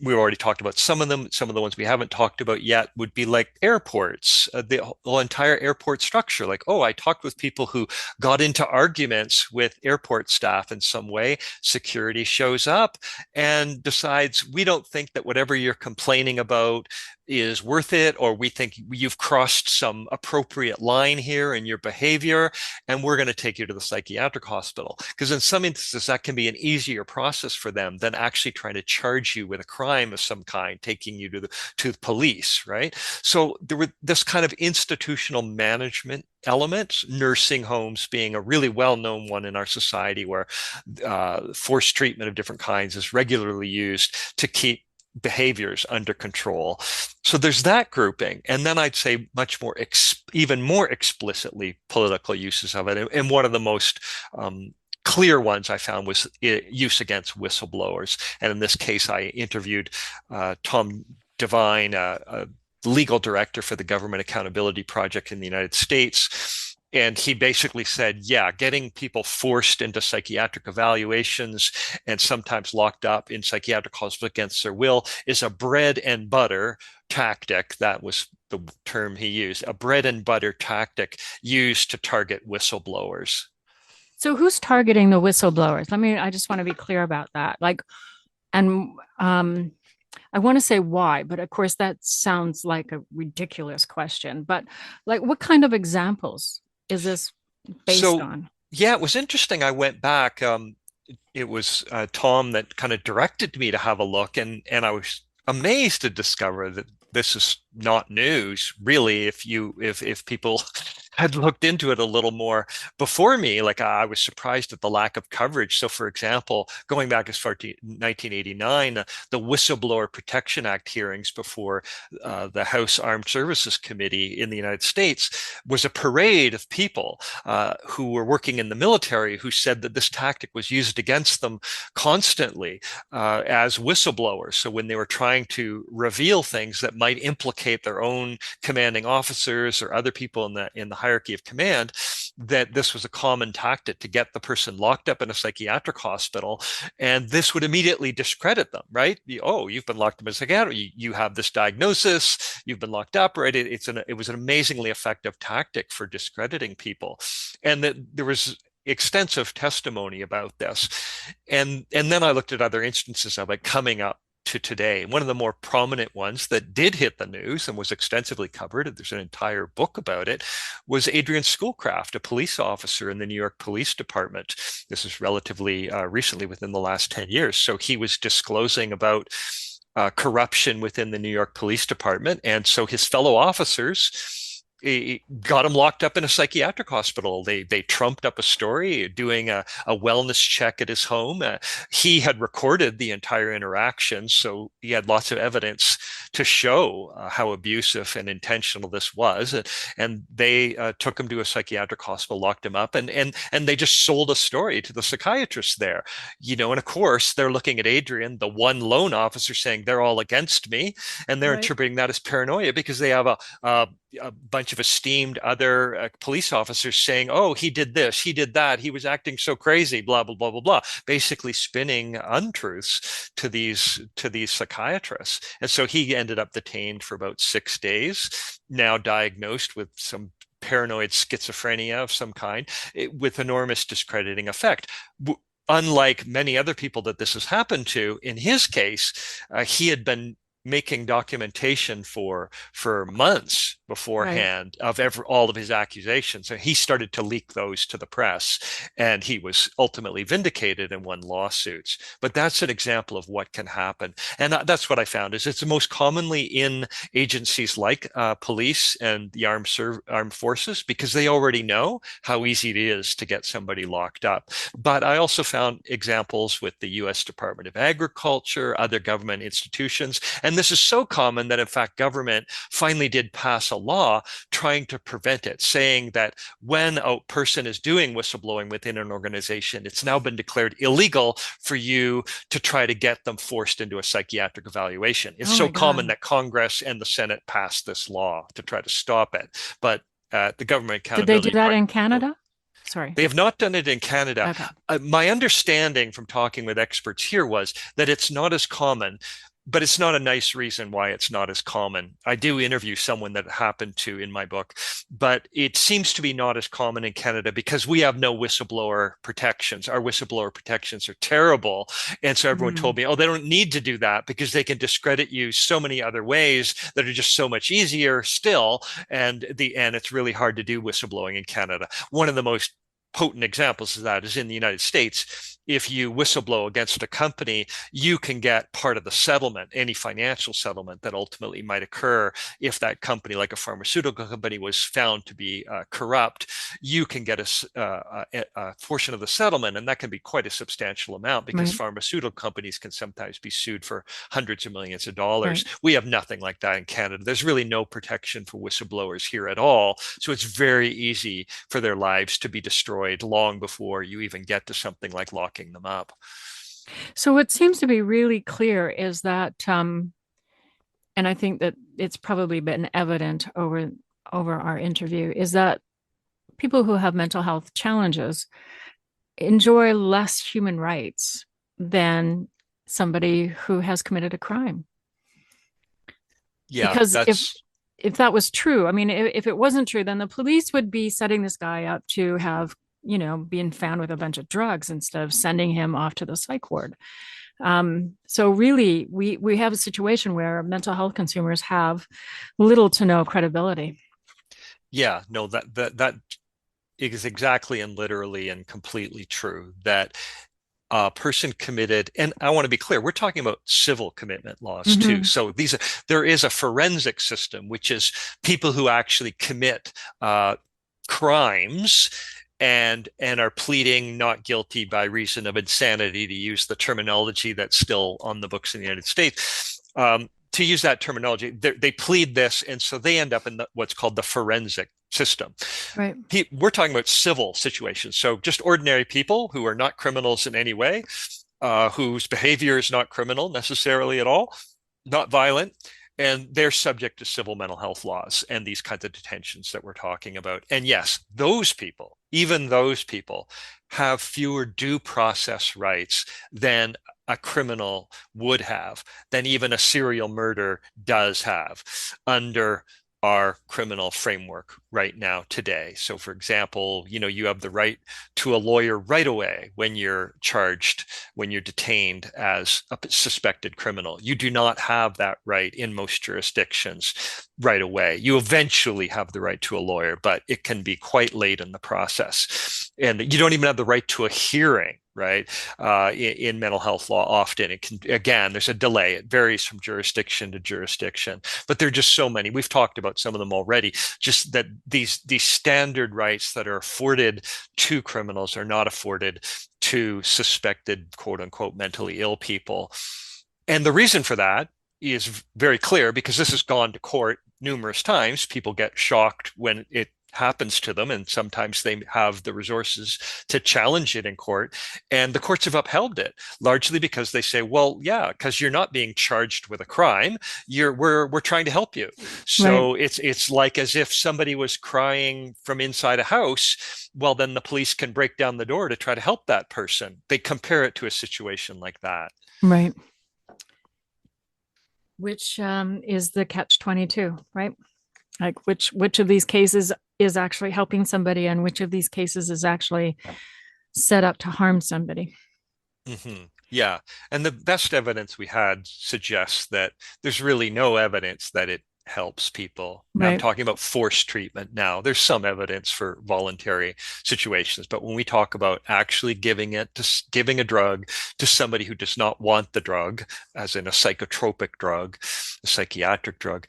Speaker 3: we've already talked about some of them. Some of the ones we haven't talked about yet would be like airports, the whole entire airport structure. Like, oh, I talked with people who got into arguments with airport staff in some way. Security shows up and decides, we don't think that whatever you're complaining about is worth it, or we think you've crossed some appropriate line here in your behavior, and we're going to take you to the psychiatric hospital. Because in some instances, that can be an easier process for them than actually trying to charge you with a crime of some kind, taking you to the police, right? So there were this kind of institutional management elements, nursing homes being a really well-known one in our society, where forced treatment of different kinds is regularly used to keep behaviors under control. So there's that grouping. And then I'd say much more, even more explicitly political uses of it. And one of the most clear ones I found was use against whistleblowers. And in this case, I interviewed Tom Devine, a legal director for the Government Accountability Project in the United States. And he basically said, yeah, getting people forced into psychiatric evaluations and sometimes locked up in psychiatric hospitals against their will is a bread and butter tactic. That was the term he used, a bread and butter tactic used to target whistleblowers.
Speaker 1: So who's targeting the whistleblowers? I just want to be clear about that. Like, and I want to say why, but of course that sounds like a ridiculous question. But like, what kind of examples is this based
Speaker 3: So,
Speaker 1: on?
Speaker 3: yeah, it was interesting. I went back. It was Tom that kind of directed me to have a look, and I was amazed to discover that this is not news, really. If people had looked into it a little more before me, like I was surprised at the lack of coverage. So, for example, going back as far to 1989, the Whistleblower Protection Act hearings before the House Armed Services Committee in the United States was a parade of people who were working in the military who said that this tactic was used against them constantly as whistleblowers. So when they were trying to reveal things that might implicate their own commanding officers or other people in the hierarchy of command, that this was a common tactic to get the person locked up in a psychiatric hospital, and this would immediately discredit them, right? Oh, you've been locked up in a psychiatric, you have this diagnosis, you've been locked up, right? It was an amazingly effective tactic for discrediting people, and that there was extensive testimony about this, and then I looked at other instances of it coming up to today. One of the more prominent ones that did hit the news and was extensively covered, and there's an entire book about it, was Adrian Schoolcraft, a police officer in the New York Police Department. This is relatively recently, within the last 10 years. So he was disclosing about corruption within the New York Police Department. And so his fellow officers got him locked up in a psychiatric hospital. They trumped up a story doing a wellness check at his home. He had recorded the entire interaction, so he had lots of evidence to show how abusive and intentional this was. And they took him to a psychiatric hospital, locked him up, and they just sold a story to the psychiatrist there. And of course, they're looking at Adrian, the one lone officer, saying they're all against me, and they're
Speaker 1: Right.
Speaker 3: interpreting that as paranoia because they have a bunch of esteemed other police officers saying, oh, he did this, he did that, he was acting so crazy, blah, blah, blah, blah, blah, basically spinning untruths to these psychiatrists. And so he ended up detained for about 6 days, now diagnosed with some paranoid schizophrenia of some kind, with enormous discrediting effect. Unlike many other people that this has happened to, in his case, he had been making documentation for months beforehand of all of his accusations. And he started to leak those to the press, and he was ultimately vindicated and won lawsuits. But that's an example of what can happen. And that's what I found is it's most commonly in agencies like police and the armed forces, because they already know how easy it is to get somebody locked up. But I also found examples with the U.S. Department of Agriculture, other government institutions, and this is so common that, in fact, government finally did pass a law trying to prevent it, saying that when a person is doing whistleblowing within an organization, it's now been declared illegal for you to try to get them forced into a psychiatric evaluation. It's so common that Congress and the Senate passed this law to try to stop it. But the government accountability.
Speaker 1: Did they do that in Canada? Sorry.
Speaker 3: They have not done it in Canada.
Speaker 1: Okay.
Speaker 3: My understanding from talking with experts here was that it's not as common, but it's not a nice reason why it's not as common. I do interview someone that happened to in my book, but it seems to be not as common in Canada because we have no whistleblower protections. Our whistleblower protections are terrible. And so everyone told me, oh, they don't need to do that because they can discredit you so many other ways that are just so much easier still. And it's really hard to do whistleblowing in Canada. One of the most potent examples of that is in the United States. If you whistleblow against a company, you can get part of the settlement, any financial settlement that ultimately might occur if that company, like a pharmaceutical company, was found to be corrupt. You can get a portion of the settlement, and that can be quite a substantial amount because pharmaceutical companies can sometimes be sued for hundreds of millions of dollars. We have nothing like that in Canada. There's really no protection for whistleblowers here at all. So it's very easy for their lives to be destroyed long before you even get to something like locking them up.
Speaker 1: So what seems to be really clear is that, and I think that it's probably been evident over our interview, is that people who have mental health challenges enjoy less human rights than somebody who has committed a crime.
Speaker 3: Yeah,
Speaker 1: because if that was true, I mean, if it wasn't true, then the police would be setting this guy up to have, being found with a bunch of drugs instead of sending him off to the psych ward. So really, we have a situation where mental health consumers have little to no credibility.
Speaker 3: Yeah, no, that is exactly and literally and completely true. That a person committed, and I want to be clear, we're talking about civil commitment laws too. So there is a forensic system, which is people who actually commit crimes and are pleading not guilty by reason of insanity, to use the terminology that's still on the books in the United States. To use that terminology, they plead this, and so they end up in what's called the forensic system.
Speaker 1: Right.
Speaker 3: We're talking about civil situations, so just ordinary people who are not criminals in any way, whose behavior is not criminal necessarily at all, not violent. And they're subject to civil mental health laws and these kinds of detentions that we're talking about. And yes, those people, even those people, have fewer due process rights than a criminal would have, than even a serial murder does have under our criminal framework right now today. So for example, you have the right to a lawyer right away when you're charged, when you're detained as a suspected criminal. You do not have that right in most jurisdictions right away. You eventually have the right to a lawyer, but it can be quite late in the process. And you don't even have the right to a hearing, right? In mental health law, often it can, again, there's a delay. It varies from jurisdiction to jurisdiction, but there are just so many. We've talked about some of them already, just that these standard rights that are afforded to criminals are not afforded to suspected, quote unquote, mentally ill people. And the reason for that is very clear, because this has gone to court numerous times. People get shocked when it happens to them, and sometimes they have the resources to challenge it in court, and the courts have upheld it, largely because they say, well, yeah, because you're not being charged with a crime, we're trying to help you. So it's like as if somebody was crying from inside a house, well, then the police can break down the door to try to help that person. They compare it to a situation like that.
Speaker 1: Right. Which is the catch-22, right? Like which of these cases is actually helping somebody, and which of these cases is actually set up to harm somebody.
Speaker 3: Yeah. And the best evidence we had suggests that there's really no evidence that it helps people. Now, I'm
Speaker 1: Right,
Speaker 3: talking about forced treatment now. There's some evidence for voluntary situations, but when we talk about actually giving a drug to somebody who does not want the drug, as in a psychotropic drug, a psychiatric drug,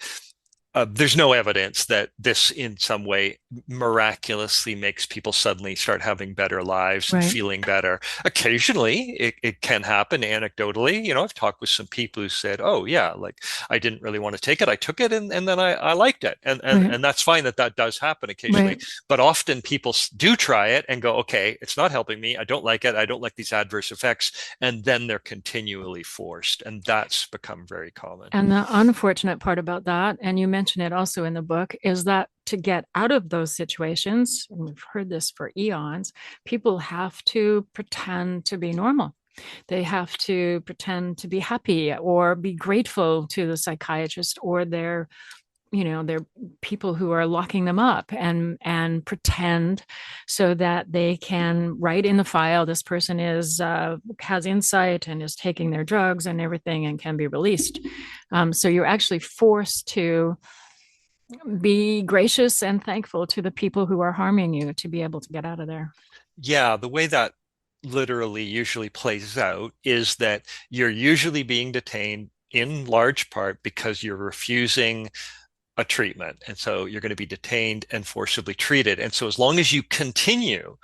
Speaker 3: there's no evidence that this in some way miraculously makes people suddenly start having better lives and
Speaker 1: right.
Speaker 3: feeling better. Occasionally, it can happen anecdotally. I've talked with some people who said, oh, yeah, like I didn't really want to take it. I took it and then I liked it.
Speaker 1: Right,
Speaker 3: And that's fine that does happen occasionally.
Speaker 1: right.
Speaker 3: But often people do try it and go, okay, it's not helping me. I don't like it. I don't like these adverse effects. And then they're continually forced. And that's become very common.
Speaker 1: And the unfortunate part about that, and you mention it also in the book, is that to get out of those situations, and we've heard this for eons, people have to pretend to be normal. They have to pretend to be happy or be grateful to the psychiatrist or their people who are locking them up, and pretend so that they can write in the file this person is has insight and is taking their drugs and everything and can be released. So you're actually forced to be gracious and thankful to the people who are harming you to be able to get out of there.
Speaker 3: Yeah, the way that literally usually plays out is that you're usually being detained in large part because you're refusing a treatment. And so you're going to be detained and forcibly treated. And so as long as you continue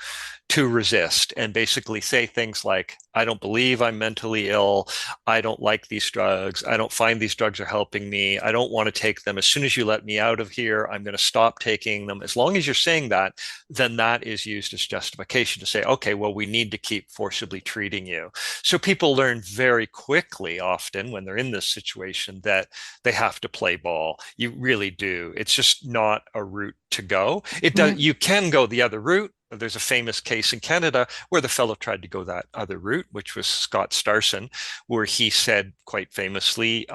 Speaker 3: to resist and basically say things like, I don't believe I'm mentally ill. I don't like these drugs. I don't find these drugs are helping me. I don't want to take them. As soon as you let me out of here, I'm going to stop taking them. As long as you're saying that, then that is used as justification to say, okay, well, we need to keep forcibly treating you. So people learn very quickly, often when they're in this situation, that they have to play ball. You really do. It's just not a route to go. It does.
Speaker 1: Right.
Speaker 3: You can go the other route. There's a famous case in Canada where the fellow tried to go that other route, which was Scott Starson, where he said quite famously,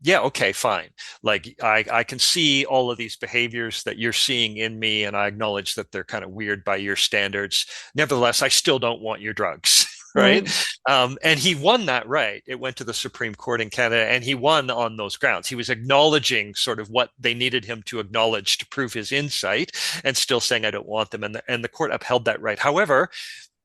Speaker 3: yeah, okay, fine. Like I can see all of these behaviors that you're seeing in me, and I acknowledge that they're kind of weird by your standards. Nevertheless, I still don't want your drugs. Right.
Speaker 1: Right.
Speaker 3: And he won that right. It went to the Supreme Court in Canada and he won on those grounds. He was acknowledging sort of what they needed him to acknowledge to prove his insight and still saying, I don't want them. And the court upheld that right. However,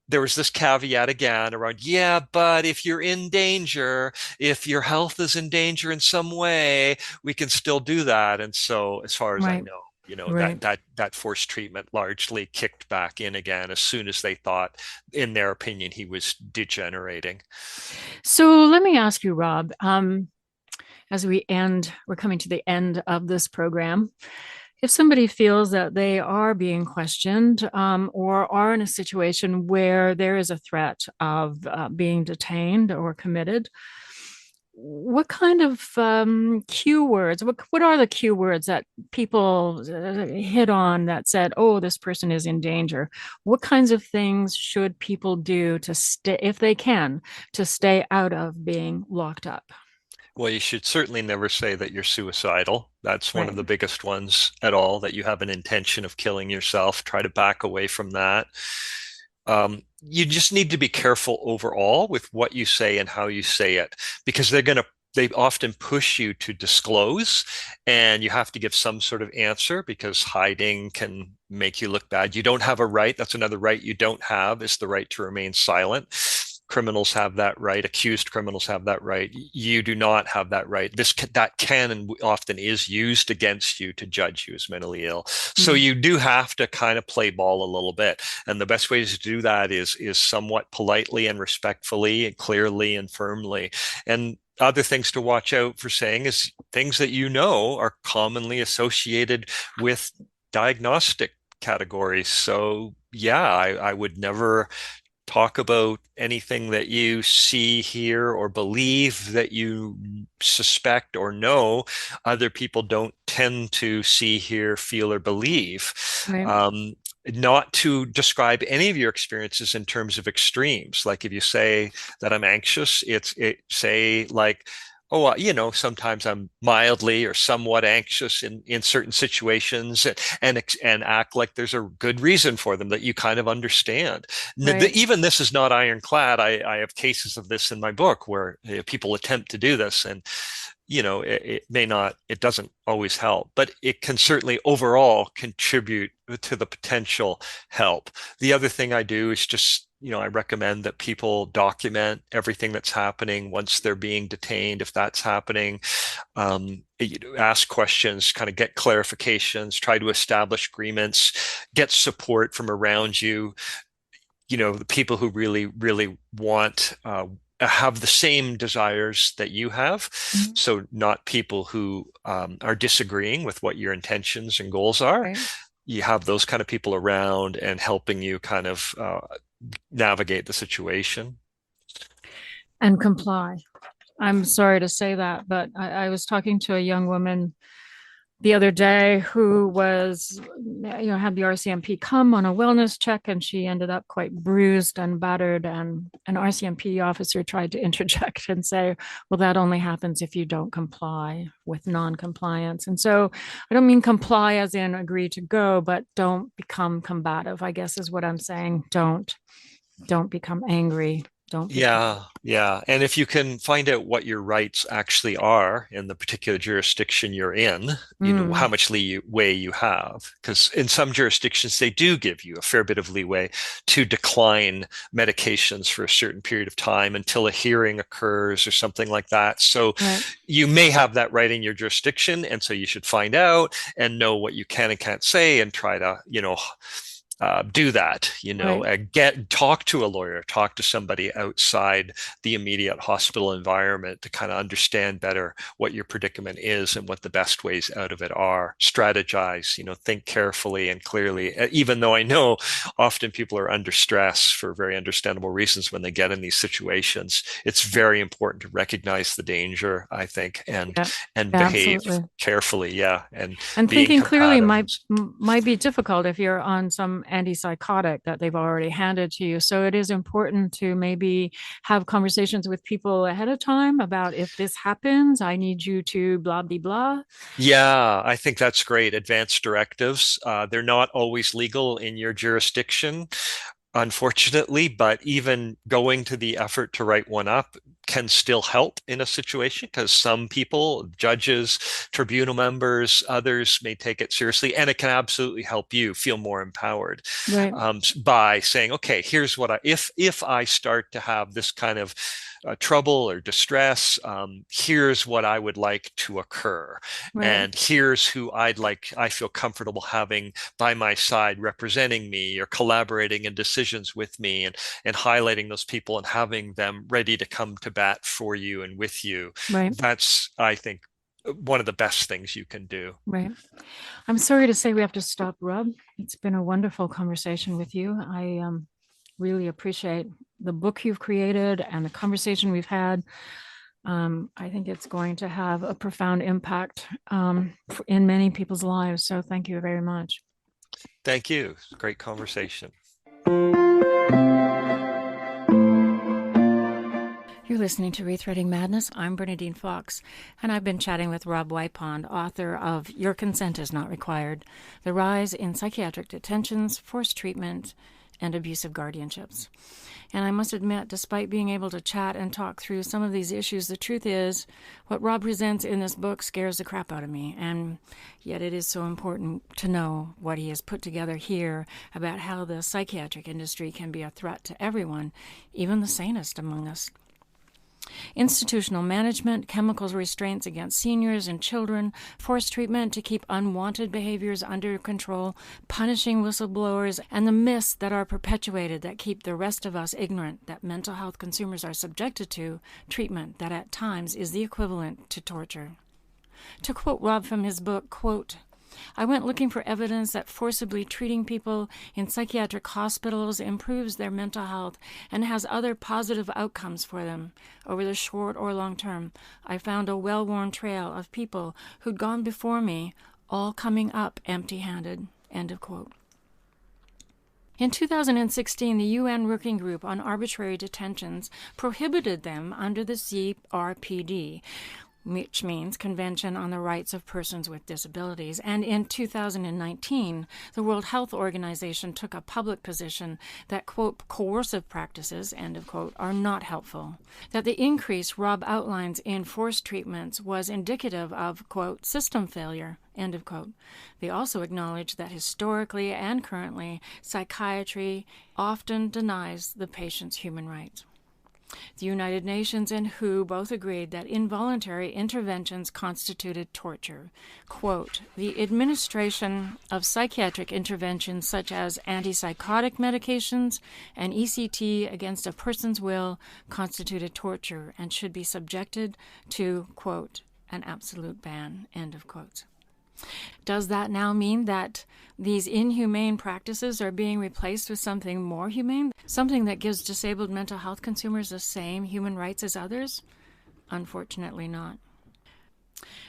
Speaker 3: there was this caveat again around, yeah, but if you're in danger, if your health is in danger in some way, we can still do that. And so, as far as I
Speaker 1: Right.
Speaker 3: know,
Speaker 1: Right.
Speaker 3: that forced treatment largely kicked back in again as soon as they thought, in their opinion, he was degenerating.
Speaker 1: So let me ask you, Rob, as we're coming to the end of this program. If somebody feels that they are being questioned, or are in a situation where there is a threat of being detained or committed, what kind of cue words, what are the cue words that people hit on that said, oh, this person is in danger? What kinds of things should people do to stay, if they can, to stay out of being locked up?
Speaker 3: Well, you should certainly never say that you're suicidal. That's one of
Speaker 1: Right.
Speaker 3: the biggest ones at all, that you have an intention of killing yourself. Try to back away from that. You just need to be careful overall with what you say and how you say it, because they often push you to disclose, and you have to give some sort of answer because hiding can make you look bad. You don't have a right. That's another right you don't have, is the right to remain silent. Criminals have that right. Accused criminals have that right. You do not have that right. That can and often is used against you to judge you as mentally ill. So
Speaker 1: Mm.
Speaker 3: you do have to kind of play ball a little bit. And the best way to do that is somewhat politely and respectfully and clearly and firmly. And other things to watch out for saying is things that are commonly associated with diagnostic categories. So yeah, I would never talk about anything that you see, hear, or believe that you suspect or know other people don't tend to see, hear, feel, or believe.
Speaker 1: Right.
Speaker 3: Um, Not to describe any of your experiences in terms of extremes. Like if you say that I'm anxious, it say like, Sometimes I'm mildly or somewhat anxious in certain situations, and act like there's a good reason for them that you kind of understand.
Speaker 1: Right.
Speaker 3: Even this is not ironclad. I have cases of this in my book where people attempt to do this, and it may not, it doesn't always help, but it can certainly overall contribute to the potential help. The other thing I do is just, I recommend that people document everything that's happening once they're being detained, if that's happening. Ask questions, kind of get clarifications, try to establish agreements, get support from around you. The people who really, really want have the same desires that you have.
Speaker 1: Mhm.
Speaker 3: So not people who are disagreeing with what your intentions and goals are.
Speaker 1: Right.
Speaker 3: You have those kind of people around and helping you kind of navigate the situation.
Speaker 1: And comply. I'm sorry to say that, but I was talking to a young woman the other day who was, had the RCMP come on a wellness check, and she ended up quite bruised and battered. And an RCMP officer tried to interject and say, well, that only happens if you don't comply with non-compliance. And so I don't mean comply as in agree to go, but don't become combative, I guess is what I'm saying. Don't become angry. Don't become.
Speaker 3: Yeah. And if you can find out what your rights actually are in the particular jurisdiction you're in, how much leeway you have. Because in some jurisdictions, they do give you a fair bit of leeway to decline medications for a certain period of time until a hearing occurs or something like that. So
Speaker 1: Right.
Speaker 3: you may have that right in your jurisdiction. And so you should find out and know what you can and can't say and try to, do that,
Speaker 1: Right.
Speaker 3: talk to a lawyer, talk to somebody outside the immediate hospital environment to kind of understand better what your predicament is and what the best ways out of it are. Strategize, think carefully and clearly, even though I know often people are under stress for very understandable reasons when they get in these situations. It's very important to recognize the danger, I think, and
Speaker 1: Yeah. Yeah,
Speaker 3: behave
Speaker 1: absolutely.
Speaker 3: carefully, and
Speaker 1: And
Speaker 3: being
Speaker 1: thinking clearly
Speaker 3: compatible.
Speaker 1: might be difficult if you're on some antipsychotic that they've already handed to you. So it is important to maybe have conversations with people ahead of time about, if this happens, I need you to blah blah blah.
Speaker 3: Yeah, I think that's great. Advanced directives. They're not always legal in your jurisdiction, unfortunately, but even going to the effort to write one up can still help in a situation because some people, judges, tribunal members, others may take it seriously, and it can absolutely help you feel more empowered
Speaker 1: Right.
Speaker 3: by saying, okay, here's what if I start to have this kind of trouble or distress, here's what I would like to occur,
Speaker 1: Right.
Speaker 3: and here's who I feel comfortable having by my side representing me or collaborating in decisions with me, and highlighting those people and having them ready to come to bat for you and with you.
Speaker 1: Right.
Speaker 3: That's, I think, one of the best things you can do.
Speaker 1: Right. I'm sorry to say we have to stop, Rob. It's been a wonderful conversation with you. I really appreciate the book you've created and the conversation we've had. I think it's going to have a profound impact in many people's lives. So thank you very much.
Speaker 3: Thank you. Great conversation.
Speaker 1: You're listening to ReThreading Madness. I'm Bernadine Fox, and I've been chatting with Rob Wipond, author of Your Consent is Not Required: The Rise in Psychiatric Detentions, Forced Treatment, and Abusive Guardianships. And I must admit, despite being able to chat and talk through some of these issues, the truth is what Rob presents in this book scares the crap out of me. And yet it is so important to know what he has put together here about how the psychiatric industry can be a threat to everyone, even the sanest among us. Institutional management, chemical restraints against seniors and children, forced treatment to keep unwanted behaviors under control, punishing whistleblowers, and the myths that are perpetuated that keep the rest of us ignorant that mental health consumers are subjected to treatment that at times is the equivalent to torture. To quote Rob from his book, quote, I went looking for evidence that forcibly treating people in psychiatric hospitals improves their mental health and has other positive outcomes for them. Over the short or long term, I found a well-worn trail of people who'd gone before me, all coming up empty-handed. End of quote. In 2016, the UN Working Group on Arbitrary Detentions prohibited them under the CRPD, which means Convention on the Rights of Persons with Disabilities. And in 2019, the World Health Organization took a public position that, quote, coercive practices, end of quote, are not helpful. That the increase Rob outlines in forced treatments was indicative of, quote, system failure, end of quote. They also acknowledge that historically and currently, psychiatry often denies the patient's human rights. The United Nations and WHO both agreed that involuntary interventions constituted torture. Quote, the administration of psychiatric interventions such as antipsychotic medications and ECT against a person's will constituted torture and should be subjected to, quote, an absolute ban, end of quote. Does that now mean that these inhumane practices are being replaced with something more humane? Something that gives disabled mental health consumers the same human rights as others? Unfortunately not.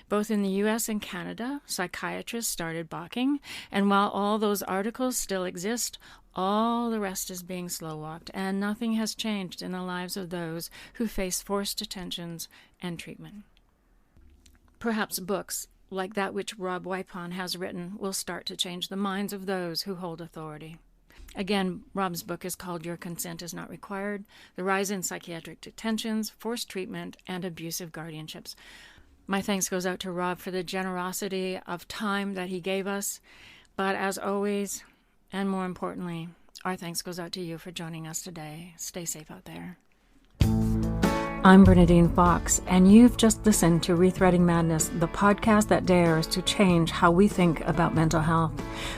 Speaker 1: Both in the US and Canada, psychiatrists started balking, and while all those articles still exist, all the rest is being slow-walked, and nothing has changed in the lives of those who face forced detentions and treatment. Perhaps books like that which Rob Wipond has written, will start to change the minds of those who hold authority. Again, Rob's book is called Your Consent is Not Required: The Rise in Psychiatric Detentions, Forced Treatment, and Abusive Guardianships. My thanks goes out to Rob for the generosity of time that he gave us, but as always, and more importantly, our thanks goes out to you for joining us today. Stay safe out there. I'm Bernadine Fox, and you've just listened to ReThreading Madness, the podcast that dares to change how we think about mental health.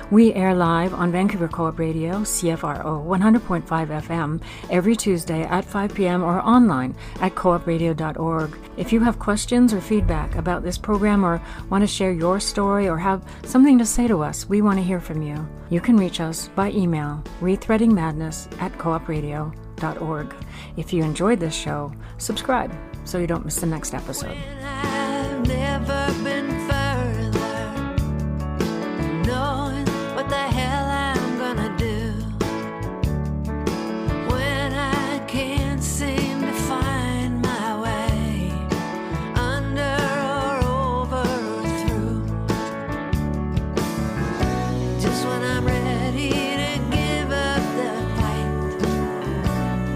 Speaker 1: We air live on Vancouver Co-op Radio, CFRO 100.5 FM, every Tuesday at 5 p.m. or online at coopradio.org. If you have questions or feedback about this program or want to share your story or have something to say to us, we want to hear from you. You can reach us by email, rethreadingmadness@coopradio.org. If you enjoyed this show, subscribe so you don't miss the next episode.
Speaker 2: I've never been further, knowing what the hell I'm gonna do when I can't seem to find my way under or over or through. Just when I'm ready to give up the fight,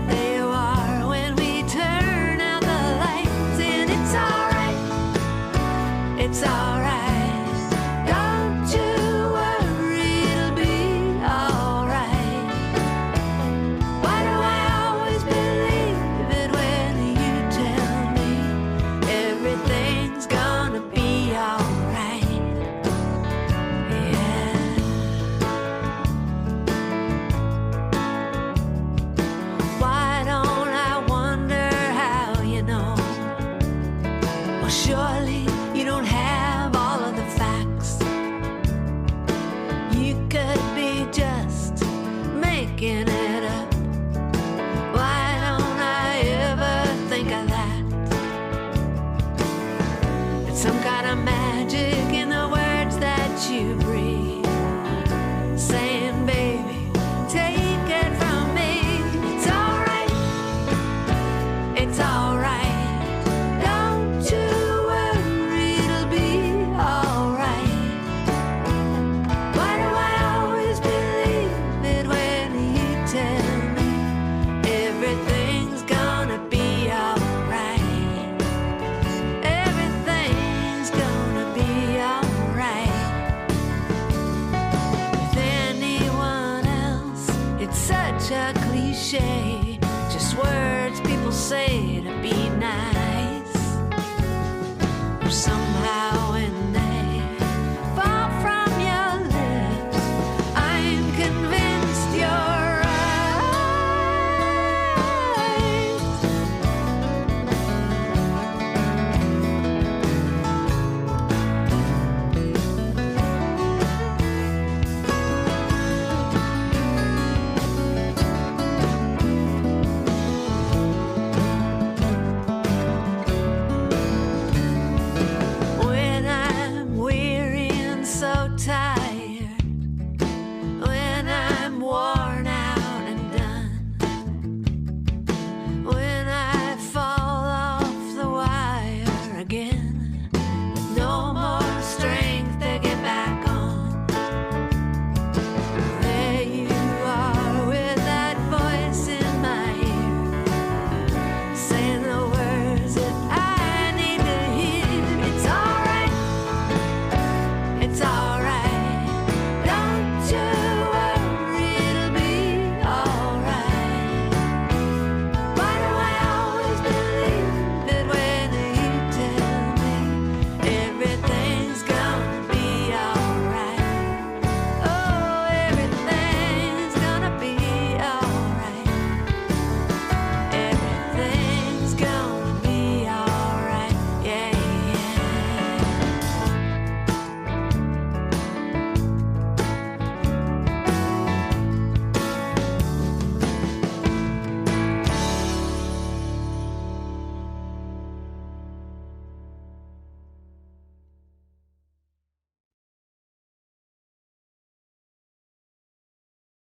Speaker 2: there you are when we turn out the lights, and it's alright, it's alright. Don't you worry, it'll be alright. Why do I always believe it when you tell me everything's gonna be alright? Yeah. Why don't I wonder how you know? Well, surely you don't have all of the facts. You could be just making it up. Why don't I ever think of that? It's some kind of magic in the words that you breathe, saying, baby, take it from me. It's alright, it's alright. Don't you worry, it'll be alright. Why do I always believe it when you tell me everything's gonna be alright? Everything's gonna be alright. With anyone else, it's such a cliche, just words people say to be nice. Or somehow in